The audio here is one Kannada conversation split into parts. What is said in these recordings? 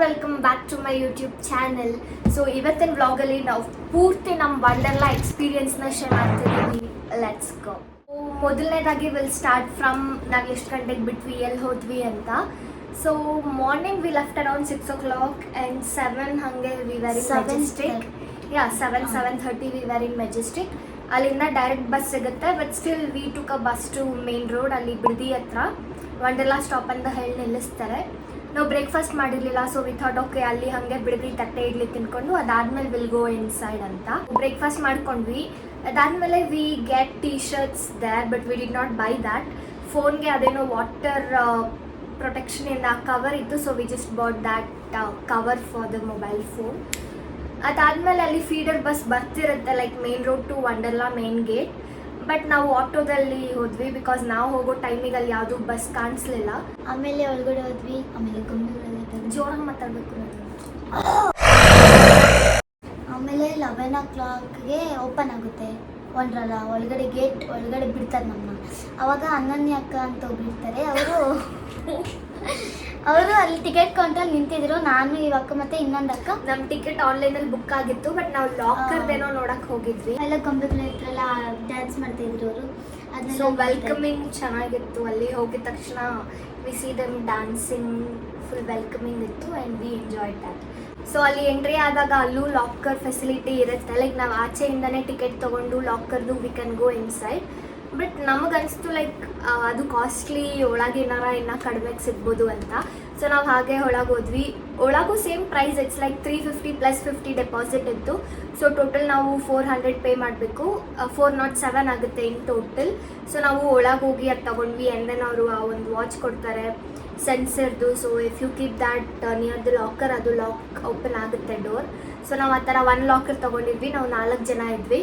Welcome back to my YouTube channel. So ಇವತ್ತಿನ ವ್ಲಾಗಲ್ಲಿ ನಾವು ಪೂರ್ತಿ ನಮ್ಮ ವಂಡರ್ಲಾ ಎಕ್ಸ್ಪೀರಿಯನ್ಸ್ನ ಶೇರ್ ಮಾಡ್ತಿದ್ದೀವಿ. Let's go. ಮೊದಲನೇದಾಗಿ ವಿಲ್ ಸ್ಟಾರ್ಟ್ ಫ್ರಮ್ ನಾವು ಎಷ್ಟು ಗಂಟೆಗೆ ಬಿಟ್ವಿ, ಎಲ್ಲಿ ಹೋದ್ವಿ ಅಂತ. So morning we left around 6 o'clock and 7 ಹಾಗೆ we were in Majestic. 7:30 we were in Majestic. ಅಲ್ಲಿಂದ ಡೈರೆಕ್ಟ್ ಬಸ್ ಸಿಗುತ್ತೆ, but still we took a bus to main road. ಅಲ್ಲಿ ಬಿಡದಿ ಹತ್ರ ವಂಡರ್ಲಾ ಸ್ಟಾಪ್ ಅಂತ ಹೇಳಿ ನಿಲ್ಲಿಸ್ತಾರೆ. ನಾವು ಬ್ರೇಕ್ಫಾಸ್ಟ್ ಮಾಡಿರಲಿಲ್ಲ, ಸೊ ವಿ ಥಾಟ್ ಓಕೆ ಅಲ್ಲಿ ಹಾಗೆ ಬಿಡದಿ ತಟ್ಟೆ ಇಡ್ಲಿ ತಿನ್ಕೊಂಡು ಅದಾದ್ಮೇಲೆ ವಿಲ್ ಗೋ ಇನ್ಸೈಡ್ ಅಂತ ಬ್ರೇಕ್ಫಾಸ್ಟ್ ಮಾಡ್ಕೊಂಡ್ವಿ. ಅದಾದಮೇಲೆ we get T shirts there, but we did not buy that. ಫೋನ್ಗೆ ಅದೇನೋ ವಾಟರ್ ಪ್ರೊಟೆಕ್ಷನಿಂದ ಕವರ್ ಇತ್ತು, so we just bought that cover for the mobile phone. ಅದಾದಮೇಲೆ ಅಲ್ಲಿ ಫೀಡರ್ ಬಸ್ ಬರ್ತಿರುತ್ತೆ, like main road to Wonderla main gate. But ನಾವು ಆಟೋದಲ್ಲಿ ಹೋದ್ವಿ, ಬಿಕಾಸ್ ನಾವು ಹೋಗೋ ಟೈಮಿಗೆ ಅಲ್ಲಿ ಯಾವುದೂ ಬಸ್ ಕಾಣಿಸ್ಲಿಲ್ಲ. ಆಮೇಲೆ ಒಳಗಡೆ ಹೋದ್ವಿ. ಆಮೇಲೆ ಗೊಂಬೆಗಳೆಲ್ಲ ಜೋರಾಗಿ ಮಾತಾಡಬೇಕು. ಆಮೇಲೆ 11 o'clockಗೆ ಓಪನ್ ಆಗುತ್ತೆ ವಂಡರ್ಲಾ. ಒಳಗಡೆ ಗೇಟ್ ಒಳಗಡೆ ಬಿಡ್ತಾರೆ ನಮ್ಮನ್ನ. ಅವಾಗ ಅನನ್ಯ ಅಕ್ಕ ಅಂತ ಒಬ್ರು ಇರ್ತಾರೆ, ಅವರು ಅಲ್ಲಿ ಟಿಕೆಟ್ ಕೌಂಟರಲ್ಲಿ ನಿಂತಿದ್ರು. ನಾನು ಇವಕ್ಕ ಮತ್ತೆ ಇನ್ನೊಂದು ಅಕ್ಕ. ನಮ್ಮ ಟಿಕೆಟ್ ಆನ್ಲೈನಲ್ಲಿ ಬುಕ್ ಆಗಿತ್ತು, ಬಟ್ ನಾವು ಲಾಕರ್ದೇನೋ ನೋಡಕ್ ಹೋಗಿದ್ವಿ. ಎಲ್ಲ ಗೊಂಬೆಗಳ ಹತ್ರ ಡ್ಯಾನ್ಸ್ ಮಾಡ್ತಾ ಇದ್ರು ಅವರು. ಸೊ ವೆಲ್ಕಮಿಂಗ್ ಚೆನ್ನಾಗಿತ್ತು. ಅಲ್ಲಿ ಹೋಗಿದ ತಕ್ಷಣ we see them dancing, full welcoming ಇತ್ತು and we enjoy that. So ಅಲ್ಲಿ ಎಂಟ್ರಿ ಆದಾಗ ಅಲ್ಲೂ ಲಾಕರ್ ಫೆಸಿಲಿಟಿ ಇರುತ್ತೆ, ಲೈಕ್ ನಾವು ಆಚೆಯಿಂದನೇ ಟಿಕೆಟ್ ತೊಗೊಂಡು ಲಾಕರ್ದು we can go inside. But ನಮಗನ್ನಿಸ್ತು ಲೈಕ್ ಅದು ಕಾಸ್ಟ್ಲಿ, ಒಳಗೇನಾರ ಇನ್ನೂ ಕಡಿಮೆಗೆ ಸಿಗ್ಬೋದು ಅಂತ. ಸೊ ನಾವು ಹಾಗೆ ಒಳಗೆ ಹೋದ್ವಿ. ಒಳಗೂ same price, it's like 350 + 50 deposit ಇತ್ತು. ಸೊ ಟೋಟಲ್ ನಾವು 400 ಪೇ ಮಾಡಬೇಕು. 407 ಆಗುತ್ತೆ ಇನ್ ಟೋಟಲ್. ಸೊ ನಾವು ಒಳಗೆ ಹೋಗಿ ಅದು ತೊಗೊಂಡ್ವಿ. ಆ್ಯಂಡ್ ದೆನ್ ಅವರು ಆ ಒಂದು ವಾಚ್ ಕೊಡ್ತಾರೆ ಸೆನ್ಸರ್ದು. So if you keep that near the locker, ಅದು ಲಾಕ್ ಓಪನ್ ಆಗುತ್ತೆ ಡೋರ್. ಸೊ ನಾವು ಆ ಥರ 1 ಲಾಕರ್ ತೊಗೊಂಡಿದ್ವಿ. ನಾವು 4 ಜನ ಇದ್ವಿ.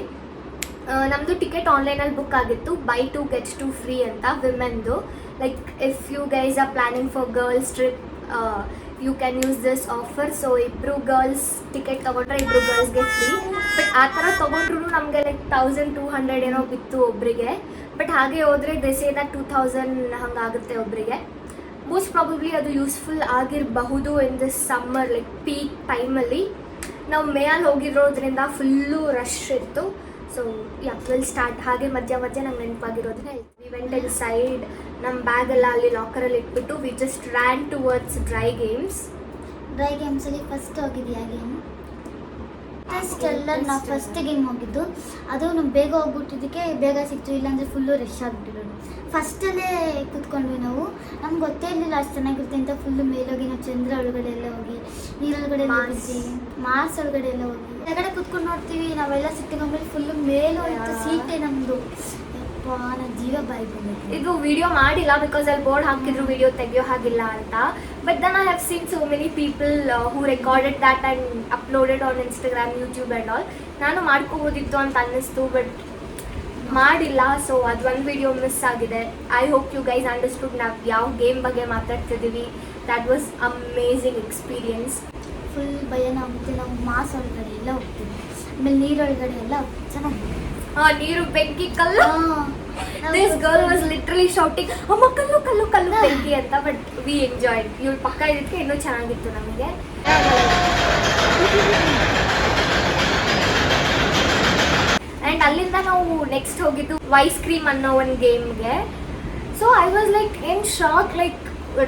ನಮ್ಮದು ಟಿಕೆಟ್ ಆನ್ಲೈನಲ್ಲಿ ಬುಕ್ ಆಗಿತ್ತು, buy 2 get 2 ಫ್ರೀ ಅಂತ ವಿಮೆನ್ದು. Like if you guys are planning for girls trip, you can use this offer. So ಇಬ್ಬರು ಗರ್ಲ್ಸ್ ಟಿಕೆಟ್ ತೊಗೊಂಡ್ರೆ 2 ಗರ್ಲ್ಸ್ಗೆ ಫ್ರೀ. ಬಟ್ ಆ ಥರ ತೊಗೊಂಡ್ರು ನಮಗೆ ಲೈಕ್ 1200 ಏನೋ ಬಿತ್ತು ಒಬ್ಬರಿಗೆ. ಬಟ್ ಹಾಗೆ ಹೋದರೆ ದೇಸೇದ 2000 ಹಂಗಾಗುತ್ತೆ ಒಬ್ಬರಿಗೆ. ಮೋಸ್ಟ್ ಪ್ರಾಬಬ್ಲಿ ಅದು ಯೂಸ್ಫುಲ್ ಆಗಿರಬಹುದು in this summer, like peak ಟೈಮಲ್ಲಿ. ನಾವು ಮೇಯಲ್ಲಿ ಹೋಗಿರೋದ್ರಿಂದ ಫುಲ್ಲು ರಶ್ ಇತ್ತು. So we'll start. ಹಾಗೆ ಮಧ್ಯ ನಂಗೆ ನೆನಪಾಗಿರೋದನ್ನ ವಿ ವೆಂಟ್ ಇನ್ ಸೈಡ್. ನಮ್ಮ ಬ್ಯಾಗೆಲ್ಲ ಅಲ್ಲಿ ಲಾಕರಲ್ಲಿ ಇಟ್ಬಿಟ್ಟು we just ran towards dry ಗೇಮ್ಸಲ್ಲಿ ಫಸ್ಟ್ ಹೋಗಿದ್ಯಾ ಗೇಮ್? ಫಸ್ಟ್ ಎಲ್ಲ ನಾವು ಫಸ್ಟ್ ಗೇಮ್ ಹೋಗಿದ್ದು. ಅದು ನಾವು ಬೇಗ ಹೋಗ್ಬಿಟ್ಟಿದ್ದಕ್ಕೆ ಬೇಗ ಸಿಕ್ತು, ಇಲ್ಲಾಂದರೆ ಫುಲ್ಲು ರಶ್ ಆಗಿಬಿಟ್ಟಿರೋದು. ಫಸ್ಟಲ್ಲೇ ಕೂತ್ಕೊಂಡ್ವಿ ನಾವು. ನಮ್ಗೆ ಗೊತ್ತೇ ಇರಲಿಲ್ಲ ಅಷ್ಟು ಚೆನ್ನಾಗಿರುತ್ತೆ ಅಂತ. ಫುಲ್ಲು ಮೇಲೋಗಿ ನಾವು ಚಂದ್ರ ಒಳಗಡೆ ಎಲ್ಲ ಹೋಗಿ, ನೀರೊಳಗಡೆ ಎಲ್ಲ ಹೋಗಿ, ಮಾರ್ಸ್ ಒಳಗಡೆ ಎಲ್ಲ ಹೋಗಿ ಕೆಳಗಡೆ ಕೂತ್ಕೊಂಡು ನೋಡ್ತೀವಿ. ನಾವೆಲ್ಲ ಸಿಟ್ಟಿಗೊಂಡ್ಮೇಲೆ ಫುಲ್ಲು ಮೇಲೂ ಇತ್ತು ಸೀಟೇ ನಮ್ಮದು. ಯಪ್ಪ, ನನ್ನ ಜೀವ ಬಾಯಿ ಬಂದಿತ್ತು. ಇದು ವಿಡಿಯೋ ಮಾಡಿಲ್ಲ, ಬಿಕಾಸ್ ಅಲ್ಲಿ ಬೋರ್ಡ್ ಹಾಕಿದ್ರು ವಿಡಿಯೋ ತೆಗಿಯೋ ಹಾಗಿಲ್ಲ ಅಂತ. But then I have seen so many people who recorded that and uploaded on Instagram, YouTube and all. ನಾನು ಮಾಡ್ಕೋಬೋದಿತ್ತು ಅಂತ ಅನ್ನಿಸ್ತು, ಬಟ್ ಮಾಡಿಲ್ಲ. ಸೊ ಅದು ಒಂದು ವಿಡಿಯೋ ಮಿಸ್ ಆಗಿದೆ. I hope you guys understood ನಾವು ಯಾವ ಗೇಮ್ ಬಗ್ಗೆ ಮಾತಾಡ್ತಿದ್ದೀವಿ. That was amazing experience. Full ಭಯನ ಆಗುತ್ತೆ. ನಾವು ಮಾಸ್ ಒಳಗಡೆ ಎಲ್ಲ ಹೋಗ್ತೀವಿ, ಆಮೇಲೆ ನೀರೊಳಗಡೆ ಎಲ್ಲ ಚೆನ್ನಾಗಿದೆ. ನೀರು ಬೆಂಕಿ ಕಲ್ಲು. This girl was literally shouting ಅಮ್ಮ ಕಲ್ಲು ಕಲ್ಲು ಕಲ್ಲು ಬೆಂಕಿ ಅಂತ. But we enjoyed. ಇವಳು ಪಕ್ಕ ಇದಕ್ಕೆ ಇನ್ನೂ ಚೆನ್ನಾಗಿತ್ತು ನಮಗೆ. ಆ್ಯಂಡ್ ಅಲ್ಲಿಂದ ನಾವು ನೆಕ್ಸ್ಟ್ ಹೋಗಿದ್ದು ಐಸ್ ಕ್ರೀಮ್ ಅನ್ನೋ ಒಂದು ಗೇಮ್ಗೆ. So I was like in shock, like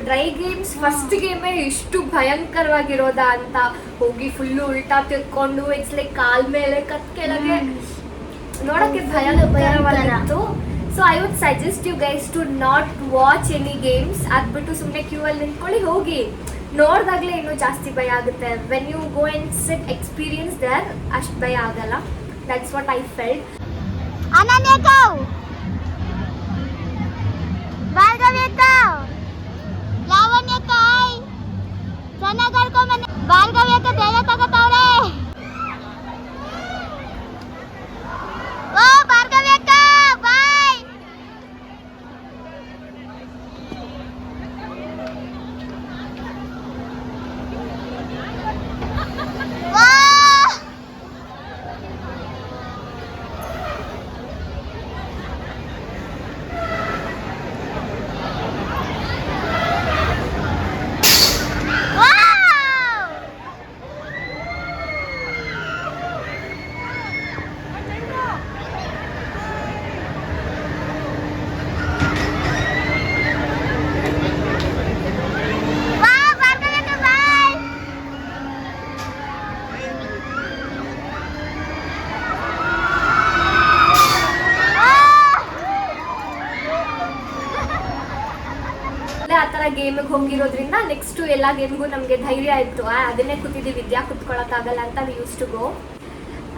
dry games first ಗೇಮೇ ಇಷ್ಟು ಭಯಂಕರವಾಗಿರೋದಾ ಅಂತ. ಹೋಗಿ ಫುಲ್ಲು ಉಲ್ಟಾ ತಿಳ್ಕೊಂಡು, ಇಟ್ಸ್ ಲೈಕ್ ಕಾಲ್ ಮೇಲೆ ಕತ್ ಕೆಳಗೆ ನೋಡೋಕ್ಕೆ ಭಯಂಕರವಾಗಿತ್ತು. So I would suggest you guys to not watch any games. ಅದ್ಬಿಟ್ಟು ಸುಮ್ಮನೆ ಕ್ಯೂ ಅಲ್ಲಿ ನಿಂತ್ಕೊಳ್ಳಿ, ಹೋಗಿ ನೋಡಿದಾಗಲೇ ಇನ್ನೂ ಜಾಸ್ತಿ ಭಯ ಆಗುತ್ತೆ. When you go and sit experience there, ಅಷ್ಟು ಭಯ ಆಗಲ್ಲ. That's what I felt. ಆ ಥರ ಗೇಮಿಗೆ ಹೋಗಿರೋದ್ರಿಂದ ನೆಕ್ಸ್ಟು ಎಲ್ಲ ಗೇಮ್ಗೂ ನಮಗೆ ಧೈರ್ಯ ಇತ್ತು ಅದನ್ನೇ ಕೂತಿದ್ದೀವಿ ವಿದ್ಯಾ ಕೂತ್ಕೊಳ್ಳೋಕ್ಕಾಗಲ್ಲ ಅಂತ ವಿ ಯೂಸ್ ಟು ಗೋ.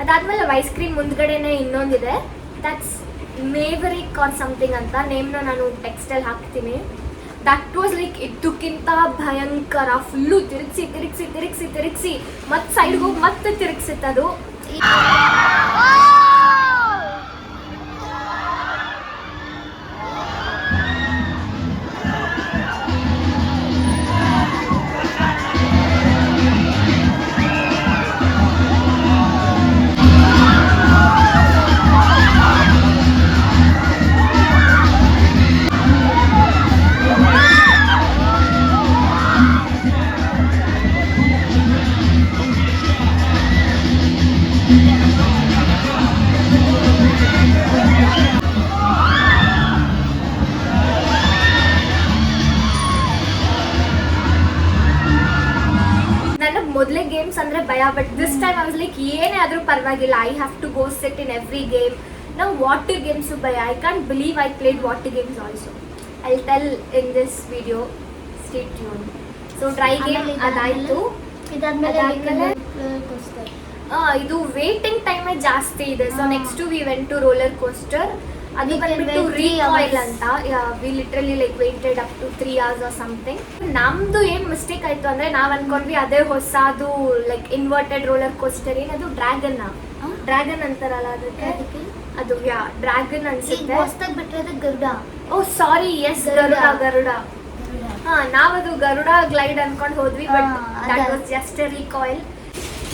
ಅದಾದಮೇಲೆ ಐಸ್ ಕ್ರೀಮ್ ಮುಂದ್ಗಡೆನೇ ಇನ್ನೊಂದಿದೆ, ದಟ್ಸ್ ಮೇವರಿಕ್ ಆರ್ ಸಮಥಿಂಗ್ ಅಂತ, ನೇಮ್ನ ನಾನು ಟೆಕ್ಸ್ಟಲ್ಲಿ ಹಾಕ್ತೀನಿ. ದಟ್ ವಾಸ್ ಲೈಕ್ ಇದಕ್ಕಿಂತ ಭಯಂಕರ, ಫುಲ್ಲು ತಿರುಗಿಸಿ ತಿರುಗಿಸಿ ತಿರುಗಿಸಿ ತಿರುಗಿಸಿ ಮತ್ತೆ ಸೈಡ್ಗೆ ಹೋಗಿ ಮತ್ತೆ ತಿರುಗಿಸುತ್ತದು. ಮೊದಲೇ ಗೇಮ್ಸ್ ಅಂದರೆ ಭಯ, but this time I was like ಏನೇ ಆದರೂ ಪರವಾಗಿಲ್ಲ, I have to go sit in every game. ನಾವು ವಾಟರ್ ಗೇಮ್ಸು ಭಯ, I can't believe I played water games also. I tell in this video, stay tune. So dry game ಅದಾಯಿತು. ಇದಾದ್ಮೇಲೆ ಇದು ವೇಟಿಂಗ್ ಟೈಮೇ ಜಾಸ್ತಿ ಇದೆ. So next we went to roller coaster. ಅದು ಬಂದ್ಬಿಟ್ಟು ರೀಕಾಯಿಲ್ ಅಂತ. We literally like waited up to 3 hours R something. ನಮ್ದು ಏನ್ ಮಿಸ್ಟೇಕ್ ಆಯ್ತು ಅಂದ್ರೆ ನಾವ್ ಅನ್ಕೊಂಡ್ವಿ ಅದೇ ಹೊಸದು ಲೈಕ್ ಇನ್ವರ್ಟೆಡ್ ರೋಲರ್ ಕೋಸ್ಟರ್, ಏನದು ಡ್ರ್ಯಾಗನ್ ಅಂತಾರಲ್ಲ ಅದಕ್ಕೆ, ಅದು ಡ್ರ್ಯಾಗನ್ ಅನ್ಸುತ್ತೆ. ಹೊಸದಾಗಿ ಬಿಟ್ಟಿರೋದು ಗರುಡ. ಓ ಸಾರಿ, ಎಸ್ ಗರುಡ. ನಾವದು ಗರುಡ ಗ್ಲೈಡ್ ಅನ್ಕೊಂಡು ಹೋದ್ವಿ, but that was just a recoil.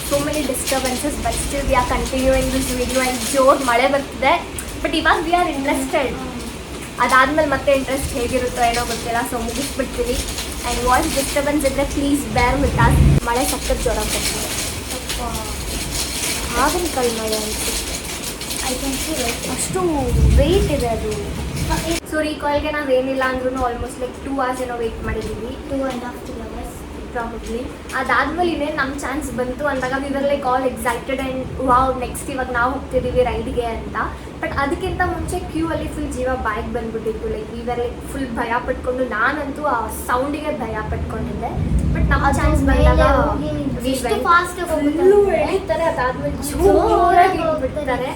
So many disturbances, but still we are continuing this video. And ಜೋರ್ ಮಳೆ ಬರ್ತಿದೆ, ಬಟ್ ಇವಾಗ ವಿ ಆರ್ ಇಂಟ್ರೆಸ್ಟೆಡ್. ಅದಾದ್ಮೇಲೆ ಮತ್ತೆ ಇಂಟ್ರೆಸ್ಟ್ ಹೇಗಿರುತ್ತೋ ಏನೋ ಗೊತ್ತಿಲ್ಲ, ಸೊ ಮುಗಿಸ್ಬಿಡ್ತೀವಿ. ಆ್ಯಂಡ್ ವಾಯ್ಸ್ ಡಿಸ್ಟರ್ಬೆನ್ಸ್ ಇದ್ದರೆ ಪ್ಲೀಸ್ ಬೇರ್ ವಿತ್ ಅಸ್. ಮಳೆ ಸಖತ್ ಜೋರಾಗಿ ಬರ್ತಿದೆ, ಆಗಿನ ಕಲ್ ಮಳೆ ಅನಿಸುತ್ತೆ. ಐ ಕ್ಯಾನ್ ಸಿ ಅಷ್ಟು ವೆಯ್ಟ್ ಇದೆ ಅದು. ಸೊ ರೀಕಾಯಿಲ್ಗೆ ನಾವೇನಿಲ್ಲ ಅಂದ್ರೂ ಆಲ್ಮೋಸ್ಟ್ ಲೈಕ್ 2 hours ಏನೋ ವೆಯ್ಟ್ ಮಾಡಿದ್ದೀವಿ, 2.5 hours ಪ್ರಾಬಬ್ಲಿ. ಅದಾದ್ಮೇಲೆ ಇನ್ನೇನು ನಮ್ಮ ಚಾನ್ಸ್ ಬಂತು ಅಂದಾಗ V were like all excited and wow next ಇವಾಗ ನಾವು ಹೋಗ್ತಿದ್ದೀವಿ ರೈಡ್ಗೆ ಅಂತ. ಬಟ್ ಅದಕ್ಕಿಂತ ಮುಂಚೆ ಕ್ಯೂ ಅಲ್ಲಿ ಫುಲ್ ಜೀವ ಬಾಯಿಗೆ ಬಂದ್ಬಿಟ್ಟಿತ್ತು. Like we were like full ಭಯ ಪಟ್ಕೊಂಡು, ನಾನಂತೂ ಆ ಸೌಂಡಿಗೆ ಭಯ ಪಟ್ಕೊಂಡಿದ್ದೆ. ಬಟ್ ನಮ್ಮ ಚಾನ್ಸ್ ಬಂದಾಗ ಫುಲ್ಲು ಎಳಿತಾರೆ, ಅದಾದ್ಮೇಲೆ ಜೋರಾಗಿ ಬಿಡ್ತಾರೆ.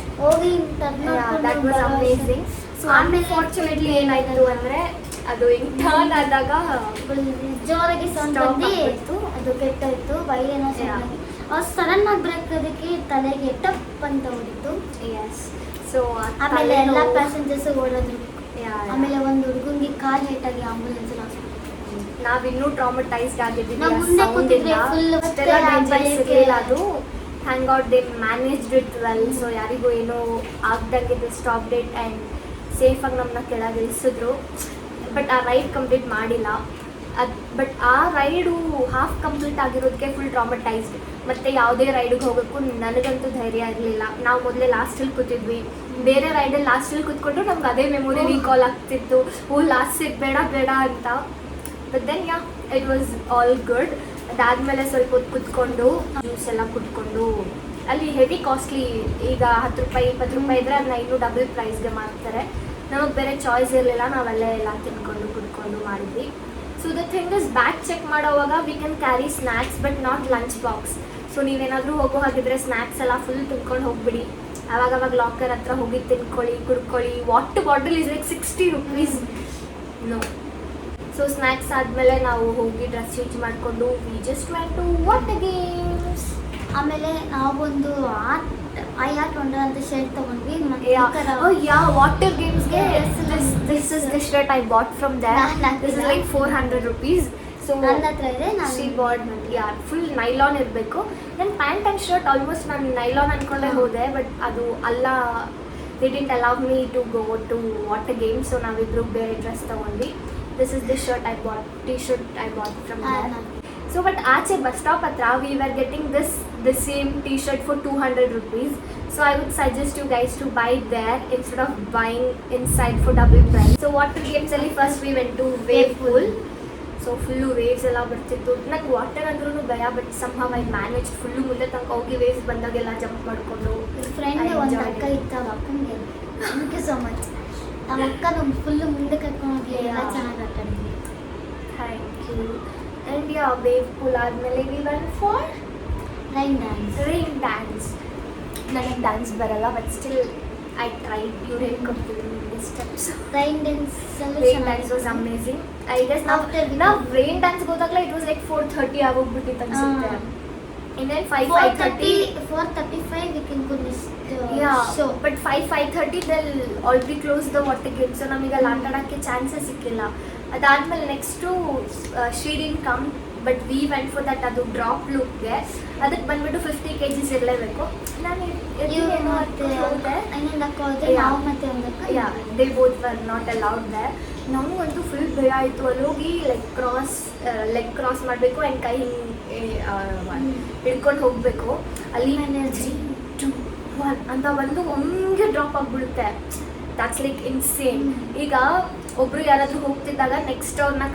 That was amazing. So unfortunately ಏನಾಯಿತು ಅಂದರೆ ಅದು ಟರ್ನ್ ಆದಾಗ ಜೋರಾಗಿ ಸೌಂಡ್ ಬಂದು ಅದು ಕೆಟ್ಟೋಯ್ತು. ವೈರೇನೋ ಅವ್ರು ಸಡನ್ ಆಗಿ ಬ್ರೇಕ್ ಅದಕ್ಕೆ ತಲೆಗೆ ಟಪ್ ಅಂತ ಹೊಡಿತು. ಎಸ್. ಸೊ ಆಮೇಲೆ ಎಲ್ಲ ಪ್ಯಾಸೆಂಜರ್ಸ್ ಓಡೋದ್ರು. ಆಮೇಲೆ ಒಂದು ಹುಡುಗಂಗೆ ಕಾಲ್ ಹೇಟಾಗಿ ಆಂಬುಲೆನ್ಸ್ ನಾವಿನ್ನೂ ಟ್ರಾಮಟೈಸ್ಡ್ ಆಗಿದ್ದೀವಿ. ಅದು ಹ್ಯಾಂಗ್ out they managed it well. So ಯಾರಿಗೂ ಏನೋ ಆಗ್ದಂಗೆ ದೇ ಸ್ಟಾಪ್ಡ್ ಇಟ್ ಆ್ಯಂಡ್ ಸೇಫಾಗಿ ನಮ್ಮನ್ನ ಕೆಳಗೆ ಇಳಿಸಿದ್ರು. ಬಟ್ ಆ ರೈಡ್ ಕಂಪ್ಲೀಟ್ ಮಾಡಿಲ್ಲ. ಬಟ್ ಆ ರೈಡು ಹಾಫ್ ಕಂಪ್ಲೀಟ್ ಆಗಿರೋದಕ್ಕೆ ಫುಲ್ ಟ್ರಾಮಟೈಸ್ಡ್. ಮತ್ತು ಯಾವುದೇ ರೈಡಿಗೆ ಹೋಗೋಕ್ಕೂ ನನಗಂತೂ ಧೈರ್ಯ ಇರಲಿಲ್ಲ. ನಾವು ಮೊದಲೇ ಲಾಸ್ಟಲ್ಲಿ ಕೂತಿದ್ವಿ, ಬೇರೆ ರೈಡಲ್ಲಿ ಲಾಸ್ಟಲ್ಲಿ ಕೂತ್ಕೊಂಡ್ರು ನಮ್ಗೆ ಅದೇ ಮೆಮೊರಿ ರೀಕಾಲ್ ಆಗ್ತಿತ್ತು, ಲಾಸ್ಟ್ ಸೀಟ್ ಬೇಡ ಅಂತ. But then it was all good. ಅದಾದಮೇಲೆ ಸ್ವಲ್ಪ ಹೊತ್ತು ಕೂತ್ಕೊಂಡು ಜ್ಯೂಸ್ ಎಲ್ಲ ಕುಟ್ಕೊಂಡು, ಅಲ್ಲಿ ಹೆವಿ ಕಾಸ್ಟ್ಲಿ, ಈಗ 10 ರೂಪಾಯಿ 20 ರೂಪಾಯಿ ಇದ್ದರೆ ಅದನ್ನ ಇನ್ನೂ ಡಬಲ್ ಪ್ರೈಸ್ಗೆ ಮಾರ್ತಾರೆ. ನಮಗೆ ಬೇರೆ ಚಾಯ್ಸ್ ಇರಲಿಲ್ಲ, ನಾವಲ್ಲೇ ಎಲ್ಲ ತಿನ್ಕೊಂಡು ಕುಡ್ಕೊಂಡು ಮಾಡಿದ್ವಿ. So the thing is bag check ಮಾಡೋವಾಗ we can carry snacks but not lunch box. So ನೀವೇನಾದರೂ ಹೋಗೋ ಹಾಗಿದ್ರೆ ಸ್ನ್ಯಾಕ್ಸ್ ಎಲ್ಲ ಫುಲ್ ತಿನ್ಕೊಂಡು ಹೋಗ್ಬಿಡಿ. ಆವಾಗವಾಗ ಲಾಕರ್ ಹತ್ರ ಹೋಗಿ ತಿನ್ಕೊಳ್ಳಿ, ಕುಡ್ಕೊಳ್ಳಿ. Water bottle is like 60 rupees. No. So snacks ಆದಮೇಲೆ ನಾವು ಹೋಗಿ ಡ್ರೆಸ್ ಚೇಂಜ್ ಮಾಡಿಕೊಂಡು we just went to water games. ಆಮೇಲೆ ನಾವೊಂದು ಆರ್ಟ್ ವಂಡರ್ ಅಂತ ಶರ್ಟ್ ತಗೊಂಡ್ವಿ. ವಾಟರ್ ಗೇಮ್ಸ್ಗೆ this is the shirt I bought from there. This is like 400 rupees. So ನನ್ನ ಹತ್ರ ಇದೆ, ಶಿ ಬಾಟ್. ಫುಲ್ ನೈಲಾನ್ ಇರಬೇಕು. ನನ್ನ ಪ್ಯಾಂಟ್ ಆ್ಯಂಡ್ ಶರ್ಟ್ ಆಲ್ಮೋಸ್ಟ್ ನಾನು ನೈಲಾನ್ ಅಂದ್ಕೊಂಡೇ ಹೋದೆ, ಬಟ್ ಅದು ಅಲ್ಲ, they didn't allow me to go to water game. So ನಾವಿಬ್ರು ಬೇರೆ ಡ್ರೆಸ್ ತೊಗೊಂಡ್ವಿ. This is the shirt I bought, T-shirt I bought from there. So but ಆಚೆ ಬಸ್ ಸ್ಟಾಪ್ ಹತ್ರ we were getting the same T-shirt for 200 rupees. So I would suggest you guys to buy it there instead of buying inside for double price. So water games ಅಲ್ಲಿ first we went to wave pool. So full waves ಎಲ್ಲ ಬರ್ತಿತ್ತು. ನಂಗೆ ವಾಟರ್ ಅಂದ್ರೂ ಭಯ, but somehow I managed. Full ಮುಂದೆ ತನಕ ಹೋಗಿ ವೇವ್ಸ್ ಬಂದಾಗೆಲ್ಲ ಜಂಪ್ ಮಾಡಿಕೊಂಡು. ಫ್ರೆಂಡ್ ಒಂದು ಅಕ್ಕ ಇತ್ತು, ಅಕ್ಕನಿಗೆ ಥ್ಯಾಂಕ್ ಯು ಸೊ ಮಚ್. ನಮ್ಮ ಅಕ್ಕ ನಮ್ಮ ಫುಲ್ಲು ಮುಂದೆ ಕರ್ಕೊಂಡು ಹೋಗಿ ಎಲ್ಲ ಚೆನ್ನಾಗಿ ಆಟ ಆಡಿದ್ವಿ. Thank you. And yeah wave pool ಆದಮೇಲೆ we went for rain dance. Rain dance. ನನಗೆ ಡ್ಯಾನ್ಸ್ ಬರಲ್ಲ ಬಟ್ ಸ್ಟಿಲ್ ಐ ಟ್ರೈಡ್. ಇವ್ರು ಹೇಳ್ಕೊಡ್ತಿದ್ರು ನಿಮಗೆ steps. Rain dance rain dance was amazing. I guess ನಾವು ರೈನ್ ಡ್ಯಾನ್ಸ್ಗೆ ಹೋದಾಗಲೇ ಇಟ್ ವಾಸ್ ಲೈಕ್ 4:30 ಆಗೋಗ್ಬಿಟ್ಟಿತ್ತು ಅನ್ಸುತ್ತೆ. ಇನ್ನೇನು 5:30 4:35 we can go next show. But 5:30 they'll already close the water gate. So ನಮಗೆ ಅಲ್ಲಿ ಆಟ ಆಡೋಕ್ಕೆ ಚಾನ್ಸಸ್ ಸಿಕ್ಕಿಲ್ಲ. ಅದಾದಮೇಲೆ next she didn't come but we went for that. ಅದು ಡ್ರಾಪ್ ಲೂಪ್ಗೆ ಅದಕ್ಕೆ ಬಂದ್ಬಿಟ್ಟು 50 kgs ಇರಲೇಬೇಕು. ನಾನು ನಾವು ಮತ್ತೆ yeah they both were not allowed they. ನಮಗಂತೂ ಫುಲ್ ಭಯ ಆಯಿತು. ಅಲ್ಲಿ ಹೋಗಿ ಲೆಗ್ ಕ್ರಾಸ್ ಮಾಡಬೇಕು ಆ್ಯಂಡ್ ಕೈ ಹಿಡ್ಕೊಂಡು ಹೋಗಬೇಕು. ಅಲ್ಲಿ 3, 2, 1 ಅಂತ ಬಂದು ಒಮ್ಗೆ ಡ್ರಾಪ್ ಆಗಿಬಿಡುತ್ತೆ. That's like insane. ಈಗ ಒಬ್ರು ಯಾರಾದರೂ ಹೋಗ್ತಿದ್ದಾಗ ನೆಕ್ಸ್ಟ್ ಅವ್ರನ್ನ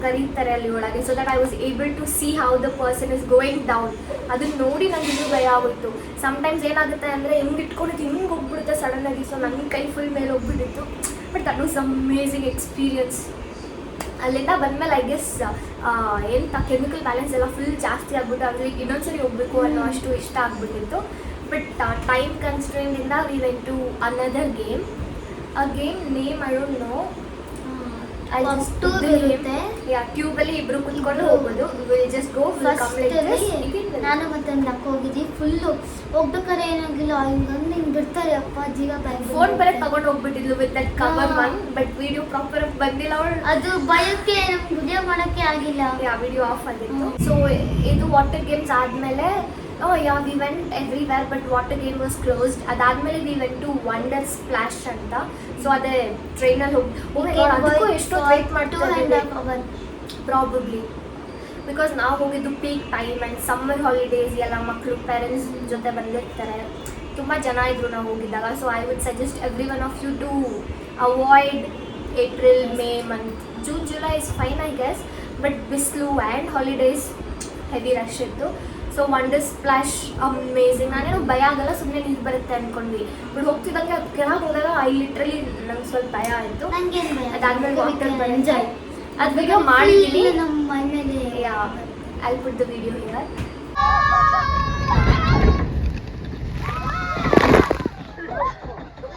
ಕರೀತಾರೆ ಅಲ್ಲಿ ಒಳಗೆ. So that I was able to see how the person is going down. ಅದನ್ನ ನೋಡಿ ನನಗೆ ಇನ್ನೂ ಭಯ ಆಗೋಯ್ತು. ಸಮ್ಟೈಮ್ಸ್ ಏನಾಗುತ್ತೆ ಅಂದರೆ ಹಿಂಗೆ ಇಟ್ಕೊಂಡಿದ್ದು ಹಿಂಗೆ ಹೋಗ್ಬಿಡುತ್ತೆ ಸಡನ್ನಾಗಿ. ಸೊ ನನ್ನ ಕೈ ಫುಲ್ ಮೇಲೆ ಹೋಗ್ಬಿಟ್ಟಿತ್ತು. But that was amazing experience. ಅಲ್ಲಿಂದ ಬಂದಮೇಲೆ ಐ ಗೆಸ್ ಎಂಥ ಕೆಮಿಕಲ್ ಬ್ಯಾಲೆನ್ಸ್ ಎಲ್ಲ ಫುಲ್ ಜಾಸ್ತಿ ಆಗ್ಬಿಟ್ಟು ಅಂದರೆ ಇನ್ನೊಂದ್ಸರಿ ಹೋಗ್ಬೇಕು ಅನ್ನೋ ಅಷ್ಟು ಇಷ್ಟ ಆಗ್ಬಿಟ್ಟಿತ್ತು. ಬಟ್ ಟೈಮ್ ಕನ್ಸ್ಟ್ರೇಂಟಿಂದ we went to another game. ಆ game name I don't know. ಟ್ಯೂಬಲ್ಲಿ ಇಬ್ರು ಕುತ್ಕೊಂಡು ಹೋಗೋದು. Will just go. ನಾನು ಮತ್ತೆ ಒಂದು ಅಕ್ಕ ಹೋಗಿದ್ವಿ. ಫುಲ್ಲು ಹೋಗ್ಬೇಕಾದ್ರೆ ಏನಾಗಿಲ್ಲ, ಹಿಂಗೆ ಬಿಡ್ತಾರೆ ಅಪ್ಪ ಜೀವ ಫೋನ್ ಬರ ತಗೊಂಡು ಹೋಗ್ಬಿಟ್ಟಿದ್ಲು with that cover one. But video proper ಬಂದಿಲ್ಲ ಅವಳು. ಅದು ಭಯಕ್ಕೆ ನಮ್ಗೆ ವಿಡಿಯೋ ಮಾಡೋಕ್ಕೆ ಆಗಿಲ್ಲ. ವಿಡಿಯೋ ಆಫ್ ಆಗಿತ್ತು. ಸೊ ಇದು ವಾಟರ್ ಗೇಮ್ಸ್ ಆದಮೇಲೆ we went everywhere but water game was closed. ಅದಾದಮೇಲೆ we went to wonder splash ಅಂತ. ಸೊ ಅದೇ ಟ್ರೈನಲ್ಲಿ ಅದಕ್ಕೂ ಎಷ್ಟೋ ವೇಟ್ ಮಾಡ್ತೀವಿ ಪ್ರಾಬಬ್ಲಿ. ಬಿಕಾಸ್ ನಾವು ಹೋಗಿದ್ದು peak time and summer holidays. ಎಲ್ಲ ಮಕ್ಕಳು ಪೇರೆಂಟ್ಸ್ ಜೊತೆ ಬಂದಿರ್ತಾರೆ. ತುಂಬ ಜನ ಇದ್ದರು ನಾವು ಹೋಗಿದ್ದಾಗ. So I would suggest every one of you to avoid April, May month. June, July is fine I guess. But ಬಿಸಿಲು ಆ್ಯಂಡ್ ಹಾಲಿಡೇಸ್ ಹೆವಿ ರಶ್ ಇತ್ತು. So wonder splash amazing. ನಾನೇನೋ ಭಯ ಆಗಲ್ಲ, ಸುಮ್ಮನೆ ನೀರು ಬರುತ್ತೆ ಅಂದ್ಕೊಂಡ್ವಿ. ಬಟ್ ಹೋಗ್ತಿದ್ದಂಗೆ ಅದು ಕೆಳಗೆ ಹೋದಾಗ ಐ ಲಿಟ್ರಲಿ ನಂಗೆ ಸ್ವಲ್ಪ ಭಯ ಆಯಿತು. ಅದಾದ್ಮೇಲೆ ವಾಟರ್ ಎಂಜಾಯ್ ಅದು ವಿಡಿಯೋ ಮಾಡಿದ್ದೀನಿ ನಮ್ಮ ಮೈ ಮೇಲೆ. I put the video here.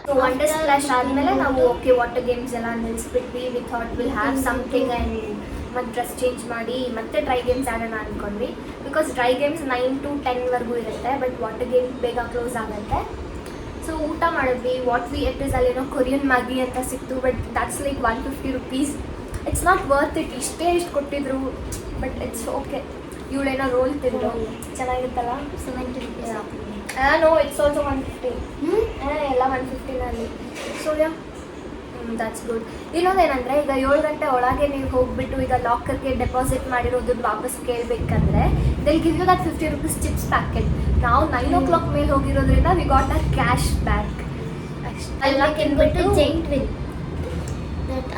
So wonder splash ಆದಮೇಲೆ ನಾವು ಓಕೆ ವಾಟರ್ ಗೇಮ್ಸ್ ಎಲ್ಲ ನಿಲ್ಲಿಸ್ಬಿಟ್ವಿ. We thought will have something and ಮತ್ತು ಡ್ರೆಸ್ ಚೇಂಜ್ ಮಾಡಿ ಮತ್ತೆ ಡ್ರೈ ಗೇಮ್ಸ್ ಆಡೋಣ ಅಂದ್ಕೊಂಡ್ವಿ. ಬಿಕಾಸ್ ಡ್ರೈ ಗೇಮ್ಸ್ 9 to 10ವರೆಗೂ ಇರುತ್ತೆ. ಬಟ್ ವಾಟರ್ ಗೇಮ್ಸ್ ಬೇಗ ಕ್ಲೋಸ್ ಆಗುತ್ತೆ. ಸೊ ಊಟ ಮಾಡಿದ್ವಿ. ವಾಟ್ ವಿ ಎಟ್ ಇಸ್ ಅಲ್ಲೇನೋ ಕೊರಿಯನ್ ಮ್ಯಾಗಿ ಅಂತ ಸಿಕ್ತು. But that's like 150 rupees. It's not worth it. ಇಷ್ಟು ಕೊಟ್ಟಿದ್ರು ಬಟ್ ಇಟ್ಸ್ ಓಕೆ. ಇವಳೇನೋ ರೋಲ್ ತಿಂದು ಚೆನ್ನಾಗಿತ್ತಲ್ಲ. 70 rupees. No it's also 150. ಎಲ್ಲ 150ನಲ್ಲಿ. So that's good. ಇನ್ನೊಂದೇನಂದರೆ ಈಗ 7 ಗಂಟೆ ಒಳಗೆ ನೀವು ಹೋಗ್ಬಿಟ್ಟು ಈಗ ಲಾಕರ್ಗೆ ಡೆಪಾಸಿಟ್ ಮಾಡಿರೋ ದುಡ್ಡು ವಾಪಸ್ ಕೇಳಬೇಕಂದ್ರೆ they give you that 50 rupees chips packet. ನಾವು 9 o'clock ಮೇಲೆ ಹೋಗಿರೋದ್ರಿಂದ we got a cash back. ಎಲ್ಲ ತಿನ್ಬಿಟ್ಟು ಜೈಂಟ್ ವಿಲ್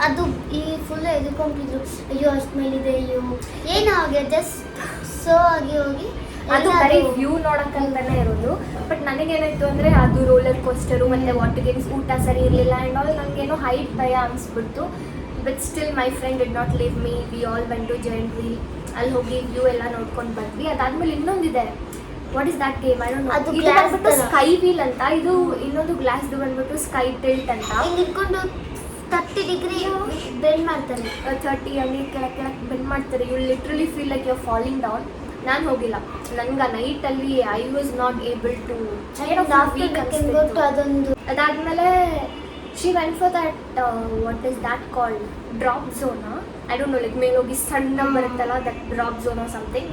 ಅದು ಈ ಫುಲ್ ಎದ್ಕೊಂಡಿದ್ರು. ಅಯ್ಯೋ ಅಷ್ಟು ಮೇಲಿದೆ, ಅಯ್ಯೋ ಏನೋ ಆಗಿದೆ, ಜಸ್ಟ್ ಸೊ ಆಗಿ ಹೋಗಿ ಅದು ಬರೀ ವ್ಯೂ ನೋಡೋಕ್ಕಂತಾನೆ ಇರೋದು. ಬಟ್ ನನಗೇನಾಯಿತು ಅಂದರೆ ಅದು ರೋಲರ್ ಕೋಸ್ಟರು ಮತ್ತು ವಾಟರ್ ಗೇಮ್ಸ್ ಊಟ ಸರಿ ಇರಲಿಲ್ಲ ಆ್ಯಂಡ್ ಆಲ್. ನನಗೇನೋ ಹೈಟ್ ಭಯ ಅನಿಸ್ಬಿಡ್ತು. But still my friend did not leave me. We all went to giant wheel. ಅಲ್ಲಿ ಹೋಗಿ ವ್ಯೂ ಎಲ್ಲ ನೋಡ್ಕೊಂಡು ಬಂದ್ವಿ. ಅದಾದಮೇಲೆ ಇನ್ನೊಂದಿದೆ. What is that game? I don't know. ಇದು ಬಂದ್ಬಿಟ್ಟು ಸ್ಕೈ ವೀಲ್ ಅಂತ. ಇದು ಇನ್ನೊಂದು ಗ್ಲಾಸ್ದು ಬಂದ್ಬಿಟ್ಟು ಸ್ಕೈ ಟಿಲ್ಟ್ ಅಂತ. ಹಿಂಗೆ ಇಟ್ಕೊಂಡು 30 ಡಿಗ್ರಿ ಬೆಂಡ್ ಮಾಡ್ತಾರೆ. 30 ಹಂಗೆ ಕೆಳಗೆ ಬೆಂಡ್ ಮಾಡ್ತಾರೆ. You literally feel like you are falling down. ನಾನು ಹೋಗಿಲ್ಲ. ನನಗೆ ನೈಟಲ್ಲಿ I was not able to ಅದೊಂದು. ಅದಾದಮೇಲೆ she went for that what is that called drop ಝೋನಾ. ಐ ಡೋಂಟ್ ನೋ ಲೈಕ್ ಮೇಲೆ ಹೋಗಿ ಸಣ್ಣ ಬರುತ್ತಲ್ಲ that drop zone or something.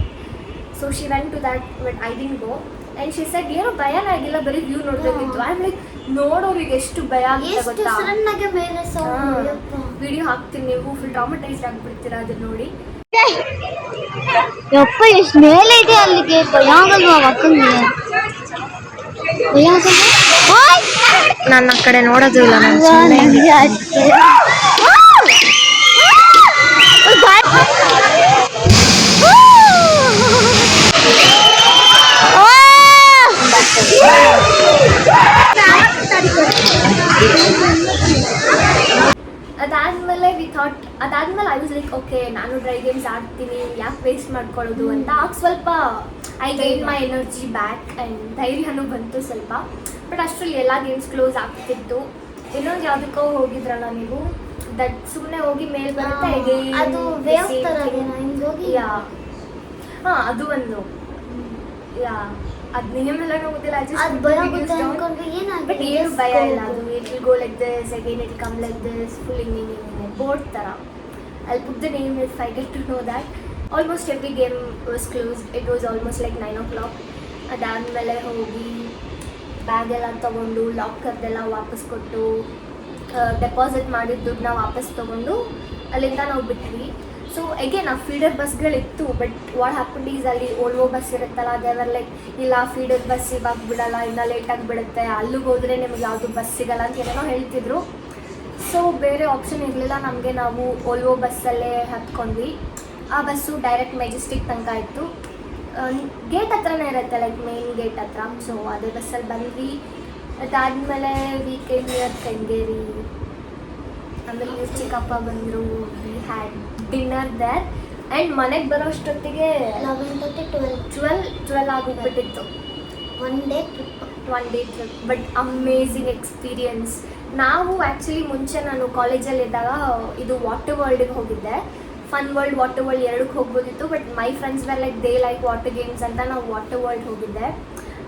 So she went to that but I didn't go. And she said ಏನೋ ಭಯನೇ ಆಗಿಲ್ಲ, ಬರೀ ವ್ಯೂ ನೋಡಬೇಕಿತ್ತು. ಐ ಆಮ್ ಲೈಕ್ ನೋಡೋರಿಗೆ ಎಷ್ಟು ಭಯ ಆಗುತ್ತೆ ಗೊತ್ತಾ. ವಿಡಿಯೋ ಹಾಕ್ತೀನಿ, ನೀವು ಫುಲ್ ಟ್ರಾಮಟೈಸ್ಡ್ ಆಗಿಬಿಡ್ತೀರಾ ಅದನ್ನ ನೋಡಿ. ಯಪ್ಪ ಎಷ್ಟು ಮೇಲೆ ಇದೆ ಅಲ್ಲಿಗೆ. ಭಯಾಂಗಲ್ವಾ ಅಕ್ಕನಿಗೆ? ನಾನು ಆ ಕಡೆ ನೋಡೋದು ಇಲ್ಲ. ಅದಾದ್ಮೇಲೆ ಐ ವಾಸ್ ಲೈಕ್ ಓಕೆ ನಾನು ಡ್ರೈ ಗೇಮ್ಸ್ ಆಡ್ತೀನಿ, ಯಾಕೆ ವೇಸ್ಟ್ ಮಾಡ್ಕೊಳ್ಳೋದು ಅಂತ ಆಗ ಸ್ವಲ್ಪ I gain my energy back and ಧೈರ್ಯನೂ ಬಂತು ಸ್ವಲ್ಪ. ಬಟ್ ಅಷ್ಟರಲ್ಲಿ ಎಲ್ಲ ಗೇಮ್ಸ್ ಕ್ಲೋಸ್ ಆಗ್ತಿತ್ತು. ಇನ್ನೊಂದು ಯಾವುದಕ್ಕೋ ಹೋಗಿದ್ರಲ್ಲ ನೀವು, ದಟ್ ಸುಮ್ಮನೆ ಹೋಗಿ ಮೇಲ್ ಬರುತ್ತೆ ಅದು ವೇವ್ ಥರ ಹಿಂಗೆ ಹೋಗಿ ಹಾಂ ಅದು ಒಂದು ಯಾ ಅದು ನೇಮೆಲ್ಲ ಗೊತ್ತಿಲ್ಲ, ಅದು ಬರೋಗುತ್ತೆ ಅನ್ಕೊಂಡ್ರೆ ಬಟ್ ಏನು ಭಯ ಇಲ್ಲ. ಅದು it will go like this again it come like this full ಹಿಂಗೆ ಬೋರ್ಡ್ ಥರ. I'll put the name if I get to know that. Almost every game was closed. It was almost like 9 o'clock. ಅದಾದಮೇಲೆ ಹೋಗಿ ಬ್ಯಾಗ್ ಎಲ್ಲ ತೊಗೊಂಡು ಲಾಕರ್ದೆಲ್ಲ ವಾಪಸ್ ಕೊಟ್ಟು ಡೆಪಾಸಿಟ್ ಮಾಡಿದ ದುಡ್ಡನ್ನ ವಾಪಸ್ ತೊಗೊಂಡು ಅಲ್ಲಿಂದ ನಾವು ಬಿಟ್ವಿ. ಸೊ ಅಗೇನ್ ಆ ಫೀಡರ್ ಬಸ್ಗಳಿತ್ತು, ಬಟ್ ವಾಟ್ ಹ್ಯಾಪನ್ ಈಸ್ ಅಲ್ಲಿ ಓಲ್ವೋ ಬಸ್ ಇರುತ್ತಲ್ಲ, ದೇವರ್ ಲೈಕ್ ಇಲ್ಲ ಫೀಡರ್ ಬಸ್ ಇವಾಗ ಬಿಡಲ್ಲ, ಇನ್ನೂ ಲೇಟಾಗಿ ಬಿಡುತ್ತೆ, ಅಲ್ಲಿಗೆ ಹೋದರೆ ನಿಮ್ಗೆ ಯಾವುದು ಬಸ್ ಸಿಗಲ್ಲ ಅಂತ ಏನೇನೋ ಹೇಳ್ತಿದ್ರು. ಸೊ ಬೇರೆ ಆಪ್ಷನ್ ಇರಲಿಲ್ಲ ನಮಗೆ. ನಾವು ಓಲ್ವೋ ಬಸ್ಸಲ್ಲೇ ಹತ್ಕೊಂಡ್ವಿ. ಆ ಬಸ್ಸು ಡೈರೆಕ್ಟ್ ಮೆಜೆಸ್ಟಿಕ್ ತನಕ ಇತ್ತು. ಗೇಟ್ ಹತ್ರನೇ ಇರುತ್ತೆ, ಲೈಕ್ ಮೇನ್ ಗೇಟ್ ಹತ್ರ. ಸೊ ಅದೇ ಬಸ್ಸಲ್ಲಿ ಬಂದ್ವಿ. ಅದಾದಮೇಲೆ ವೀಕೆಂಡ್ ನಿಯರ್ ಕೆಂಗೇರಿ, ಆಮೇಲೆ ಇವ್ರ ಚಿಕ್ಕಪ್ಪ ಬಂದರು. We had dinner there and ಮನೆಗೆ ಬರೋಷ್ಟೊತ್ತಿಗೆ 11 ಆಗೋಗ್ಬಿಟ್ಟಿತ್ತು. One day trip but amazing experience. ನಾವು ಆ್ಯಕ್ಚುಲಿ ಮುಂಚೆ ನಾನು ಕಾಲೇಜಲ್ಲಿದ್ದಾಗ ಇದು ವಾಟರ್ ವರ್ಲ್ಡಿಗೆ ಹೋಗಿದ್ದೆ. ಫನ್ ವರ್ಲ್ಡ್, ವಾಟರ್ ವರ್ಲ್ಡ್ ಎರಡಕ್ಕೆ ಹೋಗ್ಬೋದಿತ್ತು. But my friends were like they like water games ಅಂತ ನಾವು ವಾಟರ್ ವರ್ಲ್ಡ್ ಹೋಗಿದ್ದೆ.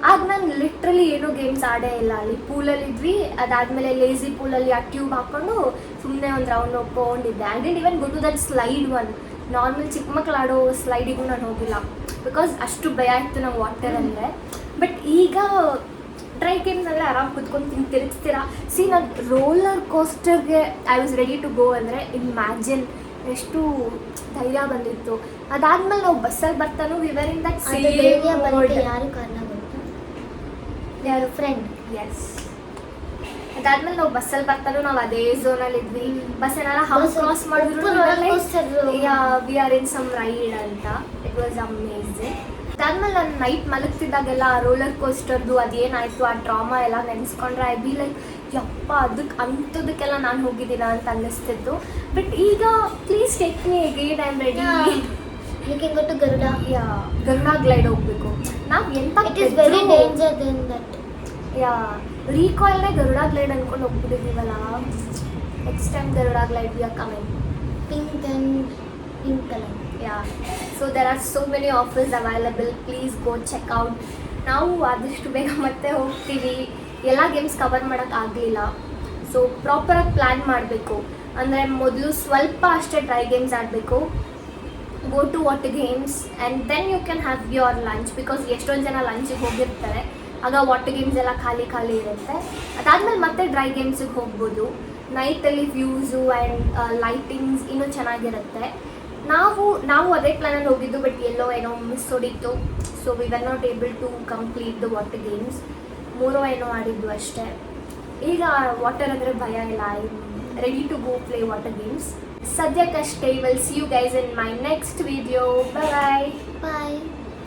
ಆಗ ನಾನು ಲಿಟ್ರಲಿ ಏನೂ ಗೇಮ್ಸ್ ಆಡೇ ಇಲ್ಲ. ಅಲ್ಲಿ ಪೂಲಲ್ಲಿ ಇದ್ವಿ. ಅದಾದಮೇಲೆ ಲೇಝಿ ಪೂಲಲ್ಲಿ ಆ ಟ್ಯೂಬ್ ಹಾಕ್ಕೊಂಡು ಸುಮ್ಮನೆ ಒಂದು ರೌಂಡ್ ಹೋಗ್ಕೊಂಡಿದ್ದೆ. I didn't even go to that slide one. Normal ಚಿಕ್ಕ ಮಕ್ಕಳು ಆಡೋ ಸ್ಲೈಡಿಗೂ ನಾನು ಹೋಗಿಲ್ಲ, ಬಿಕಾಸ್ ಅಷ್ಟು ಭಯ ಇತ್ತು ನಂಗೆ ವಾಟರ್ ಅಂದರೆ. ಬಟ್ ಈಗ ಡ್ರೈ ಗೇಮ್ಸಲ್ಲೇ ಆರಾಮ್ ಕುತ್ಕೊಂಡು ತಿರುಗಿಸ್ತೀರಾ. ಸಿ ನಾನು ರೋಲರ್ ಕೋಸ್ಟರ್ಗೆ I was ready to go ಅಂದರೆ ಇಮ್ಯಾಜಿನ್ ಎಷ್ಟು ಧೈರ್ಯ ಬಂದಿತ್ತು. ಅದಾದ್ಮೇಲೆ ನಾವು ಬಸ್ಸಲ್ಲಿ ಬರ್ತಾನೂ ವಿವರಿಂದ ಯಾರು ಕಾರಣ ಯಾರು ಫ್ರೆಂಡ್. ಎಸ್, ಅದಾದ್ಮೇಲೆ ನಾವು ಬಸ್ಸಲ್ಲಿ ಬರ್ತಾನೂ ನಾವು ಅದೇ ಝೋನಲ್ಲಿ ಇದ್ವಿ. ಬಸ್ ಏನಾರ ಹೌಸ್ ಕ್ರಾಸ್ ಮಾಡಿದ್ರು we are in some ride ಅಂತ. It was amazing. ಅದಾದ್ಮೇಲೆ ನಾನು ನೈಟ್ ಮಲಗ್ತಿದ್ದಾಗೆಲ್ಲ ರೋಲರ್ ಕೋಸ್ಟರ್ದು ಅದೇನಾಯಿತು ಆ ಡ್ರಾಮಾ ಎಲ್ಲ ನೆನೆಸ್ಕೊಂಡ್ರೆ ಐ ಬಿ ಲೈಕ್ ಯಪ್ಪ ಅಂಥದಕ್ಕೆಲ್ಲ ನಾನು ಹೋಗಿದ್ದೀನ ಅಂತ ಅನ್ನಿಸ್ತಿತ್ತು. ಬಟ್ ಈಗ please take me again, I am ready. You can go to Garuda. Garuda glide ಹೋಗ್ಬೇಕು ನಾವು. ಎಂತ it is very danger then that. ರೀಕಾಯ್ಲ್ನೇ ಗರುಡ ಗ್ಲೈಡ್ ಅನ್ಕೊಂಡು ಹೋಗ್ಬಿಟ್ಟಿದ್ದೀವಲ್ಲ. Next time Garuda glide we are coming. Pink and pink colour. So there are so many offers available. Please go check out. ನಾವು ಆದಷ್ಟು ಬೇಗ ಮತ್ತೆ ಹೋಗ್ತೀವಿ. ಎಲ್ಲ ಗೇಮ್ಸ್ ಕವರ್ ಮಾಡೋಕ್ಕಾಗಲಿಲ್ಲ. ಸೊ ಪ್ರಾಪರಾಗಿ ಪ್ಲ್ಯಾನ್ ಮಾಡಬೇಕು. ಅಂದರೆ ಮೊದಲು ಸ್ವಲ್ಪ ಅಷ್ಟೇ ಡ್ರೈ ಗೇಮ್ಸ್ ಆಡಬೇಕು. Go to water games and then you can have your lunch, because ಎಷ್ಟೊಂದು ಜನ ಲಂಚಿಗೆ ಹೋಗಿರ್ತಾರೆ. ಆಗ ವಾಟರ್ ಗೇಮ್ಸ್ ಎಲ್ಲ ಖಾಲಿ ಇರುತ್ತೆ. ಅದಾದಮೇಲೆ ಮತ್ತೆ ಡ್ರೈ ಗೇಮ್ಸಿಗೆ ಹೋಗ್ಬೋದು. ನೈಟಲ್ಲಿ ವ್ಯೂಸು ಆ್ಯಂಡ್ ಲೈಟಿಂಗ್ಸ್ ಇನ್ನೂ ಚೆನ್ನಾಗಿರುತ್ತೆ. ನಾವು ಅದೇ ಪ್ಲ್ಯಾನಲ್ಲಿ ಹೋಗಿದ್ದು, ಬಟ್ ಎಲ್ಲೋ ಏನೋ ಮಿಸ್ ಹೊಡಿತು. So we were not able to complete the water games. 3 ಏನೋ ಆಡಿದ್ದು ಅಷ್ಟೇ. ಈಗ ವಾಟರ್ ಅಂದರೆ ಭಯ ಇಲ್ಲ. I am ready to go play water games. ಸದ್ಯಕ್ಕಷ್ಟೇ. Will see you guys in my next video. Bye.